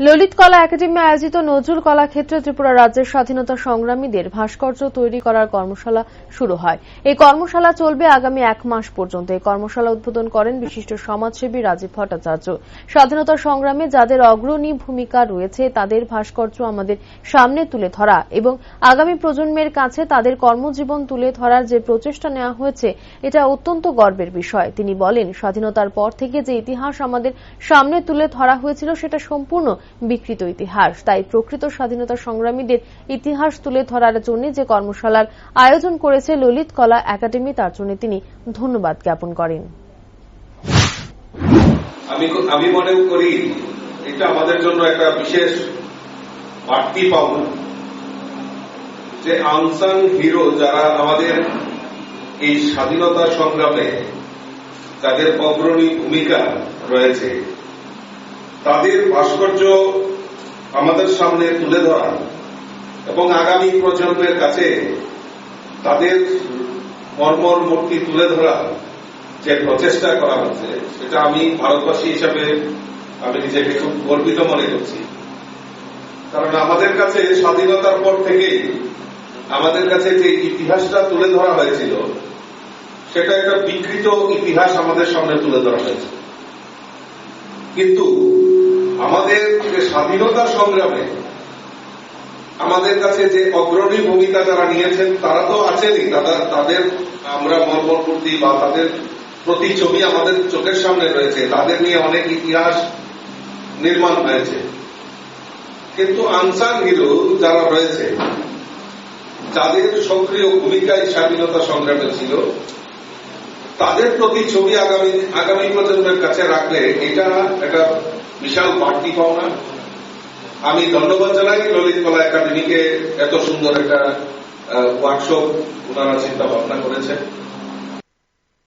ললিত কলা একাডেমি আয়োজিত নজরুল কলাক্ষেত্রে ত্রিপুরা রাজ্যের স্বাধীনতা সংগ্রামীদের ভাস্কর্য তৈরি করার কর্মশালা শুরু হয়। এই কর্মশালা চলবে আগামী 1 মাস পর্যন্ত। এই কর্মশালা উদ্বোধন করেন বিশিষ্ট সমাজসেবী রাজীব ভট্টাচার্য। স্বাধীনতা সংগ্রামে যাদের অগ্রণী ভূমিকা রয়েছে তাদের ভাস্কর্য আমাদের সামনে তুলে ধরা এবং আগামী প্রজন্মের কাছে তাদের কর্মজীবন তুলে ধরার যে প্রচেষ্টা নেওয়া হয়েছে এটা অত্যন্ত গর্বের বিষয়। তিনি বলেন, স্বাধীনতার পর থেকে যে ইতিহাস আমাদের সামনে তুলে ধরা হয়েছিল সেটা সম্পূর্ণ বিকৃত ইতিহাস। তাই প্রকৃত স্বাধীনতা সংগ্রামীদের ইতিহাস তুলে ধরার জন্য যে কর্মশালার আয়োজন করেছে ললিত কলা একাডেমি তার জন্য তিনি ধন্যবাদ জ্ঞাপন করেন। আমি মনে করি এটা আমাদের জন্য একটা বিশেষ বাড়তি পাওনা যে আনসাং হিরো যারা আমাদের এই স্বাধীনতা সংগ্রামে যাদের অগ্রণী ভূমিকা রয়েছে তাদের ভাস্কর্য আমাদের সামনে তুলে ধরা এবং আগামী প্রজন্মের কাছে তাদের মর্মর মূর্তি তুলে ধরা যে প্রচেষ্টা করা হচ্ছে সেটা আমি ভারতবাসী হিসাবে আমি নিজেকে খুব গর্বিত মনে করছি। কারণ আমাদের কাছে স্বাধীনতার পর থেকে আমাদের কাছে যে ইতিহাসটা তুলে ধরা হয়েছিল সেটা একটা বিকৃত ইতিহাস আমাদের সামনে তুলে ধরা হয়েছে। কিন্তু আমাদের যে স্বাধীনতা সংগ্রামে আমাদের কাছে যে অগ্রণী ভূমিকা যারা নিয়েছেন তারা তো আছেনই, তাদের আমরা মর্মমূর্তি বা তাদের প্রতিছবি আমাদের চোখের সামনে রয়েছে, তাদের নিয়ে অনেক ইতিহাস নির্মাণ হয়েছে। কিন্তু আনসাং হিরো যারা রয়েছে যাদের সক্রিয় ভূমিকায় স্বাধীনতা সংগ্রামে ছিল তাদের প্রতি ছবি আগামী প্রজন্মের কাছে রাখলে এটা একটা বিশাল বাড়তি পাওনা। আমি ধন্যবাদ জানাই ললিত কলা একাডেমিকে, এত সুন্দর একটা ওয়ার্কশপ ওনারা চিন্তা ভাবনা করেছেন।